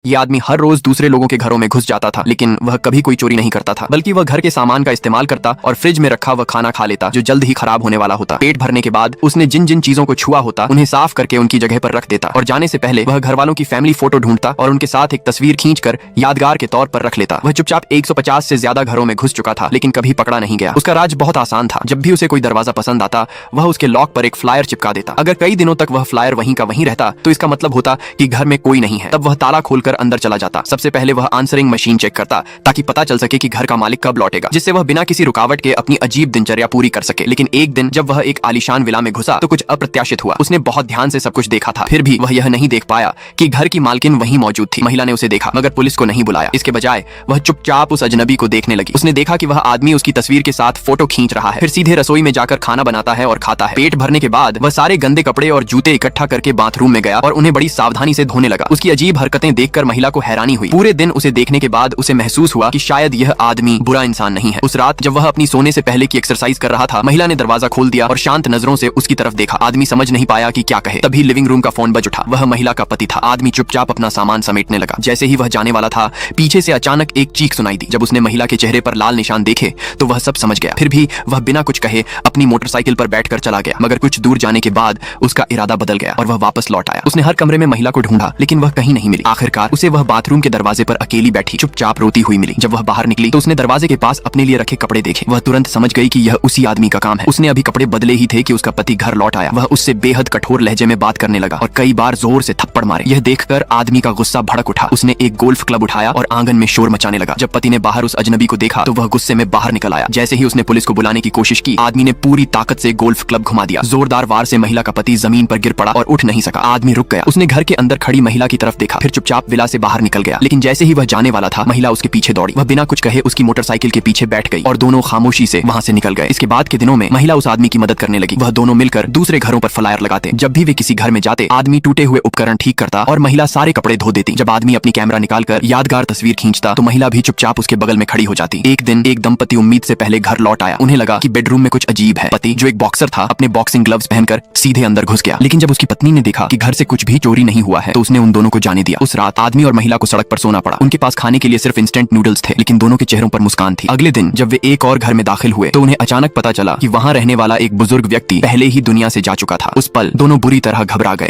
ये आदमी हर रोज दूसरे लोगों के घरों में घुस जाता था, लेकिन वह कभी कोई चोरी नहीं करता था, बल्कि वह घर के सामान का इस्तेमाल करता और फ्रिज में रखा वह खाना खा लेता जो जल्द ही खराब होने वाला होता। पेट भरने के बाद उसने जिन जिन चीजों को छुआ होता उन्हें साफ करके उनकी जगह पर रख देता और जाने से पहले वह घर वालों की फैमिली फोटो ढूंढता और उनके साथ एक तस्वीर खींचकर यादगार के तौर पर रख लेता। वह चुपचाप 150 से ज्यादा घरों में घुस चुका था, लेकिन कभी पकड़ा नहीं गया। उसका राज बहुत आसान था। जब भी उसे कोई दरवाजा पसंद आता वह उसके लॉक पर एक फ्लायर चिपका देता। अगर कई दिनों तक वह फ्लायर वहीं का वहीं रहता तो इसका मतलब होता कि घर में कोई नहीं है। तब वह ताला खोलकर अंदर चला जाता। सबसे पहले वह आंसरिंग मशीन चेक करता ताकि पता चल सके कि घर का मालिक कब लौटेगा, जिससे वह बिना किसी रुकावट के अपनी अजीब दिनचर्या पूरी कर सके। लेकिन एक दिन जब वह एक आलीशान विला में घुसा तो कुछ अप्रत्याशित हुआ। उसने बहुत ध्यान से सब कुछ देखा था, फिर भी वह यह नहीं देख पाया कि घर की मालकिन वहीं मौजूद थी। महिला ने उसे देखा मगर पुलिस को नहीं बुलाया। इसके बजाय वह चुपचाप उस अजनबी को देखने लगी। उसने देखा कि वह आदमी उसकी तस्वीर के साथ फोटो खींच रहा है, फिर सीधे रसोई में जाकर खाना बनाता है और खाता है। पेट भरने के बाद वह सारे गंदे कपड़े और जूते इकट्ठा करके बाथरूम में गया और उन्हें बड़ी सावधानी से धोने लगा। उसकी अजीब हरकतें देखकर महिला को हैरानी हुई। पूरे दिन उसे देखने के बाद उसे महसूस हुआ कि शायद यह आदमी बुरा इंसान नहीं है। उस रात जब वह अपनी सोने से पहले की एक्सरसाइज कर रहा था, महिला ने दरवाजा खोल दिया और शांत नजरों से उसकी तरफ देखा। आदमी समझ नहीं पाया कि क्या कहे। तभी लिविंग रूम का फोन बज उठा। वह महिला का पति था। आदमी चुपचाप अपना सामान समेटने लगा। जैसे ही वह जाने वाला था, पीछे से अचानक एक चीख सुनाई दी। जब उसने महिला के चेहरे पर लाल निशान देखे तो वह सब समझ गया। फिर भी वह बिना कुछ कहे अपनी मोटरसाइकिल पर बैठकर चला गया। मगर कुछ दूर जाने के बाद उसका इरादा बदल गया और वह वापस लौट आया। उसने हर कमरे में महिला को ढूंढा, लेकिन वह कहीं नहीं मिली। आखिरकार उसे वह बाथरूम के दरवाजे पर अकेली बैठी चुपचाप रोती हुई मिली। जब वह बाहर निकली तो उसने दरवाजे के पास अपने लिए रखे कपड़े देखे। वह तुरंत समझ गई कि यह उसी आदमी का काम है। उसने अभी कपड़े बदले ही थे कि उसका पति घर लौट आया। वह उससे बेहद कठोर लहजे में बात करने लगा और कई बार जोर से थप्पड़ मारे। यह देखकर आदमी का गुस्सा भड़क उठा। उसने एक गोल्फ क्लब उठाया और आंगन में शोर मचाने लगा। जब पति ने बाहर उस अजनबी को देखा तो वह गुस्से में बाहर निकल आया। जैसे ही उसने पुलिस को बुलाने की कोशिश की, आदमी ने पूरी ताकत से गोल्फ क्लब घुमा दिया। जोरदार वार से महिला का पति जमीन पर गिर पड़ा और उठ नहीं सका। आदमी रुक गया। उसने घर के अंदर खड़ी महिला की तरफ देखा, फिर चुपचाप विला से बाहर निकल गया। लेकिन जैसे ही वह जाने वाला था, महिला उसके पीछे दौड़ी। वह बिना कुछ कहे उसकी मोटरसाइकिल के पीछे बैठ गई और दोनों खामोशी से वहां से निकल गए। इसके बाद के दिनों में महिला उस आदमी की मदद करने लगी। वह दोनों मिलकर दूसरे घरों पर फ्लायर लगाते। जब भी वे किसी घर में जाते, आदमी टूटे हुए उपकरण ठीक करता और महिला सारे कपड़े धो देती। जब आदमी अपनी कैमरा निकालकर यादगार तस्वीर खींचता तो महिला भी चुपचाप उसके बगल में खड़ी हो जाती। एक दिन एक दंपति उम्मीद से पहले घर लौट आया। उन्हें लगा कि बेडरूम में कुछ अजीब है। पति, जो एक बॉक्सर था, अपने बॉक्सिंग ग्लव्स पहनकर सीधे अंदर घुस गया। लेकिन जब उसकी पत्नी ने देखा कि घर से कुछ भी चोरी नहीं हुआ है तो उसने उन दोनों को जाने दिया। उस रात आदमी और महिला को सड़क पर सोना पड़ा। उनके पास खाने के लिए सिर्फ इंस्टेंट नूडल्स थे, लेकिन दोनों के चेहरों पर मुस्कान थी। अगले दिन जब वे एक और घर में दाखिल हुए तो उन्हें अचानक पता चला कि वहां रहने वाला एक बुजुर्ग व्यक्ति पहले ही दुनिया से जा चुका था। उस पल दोनों बुरी तरह घबरा गए।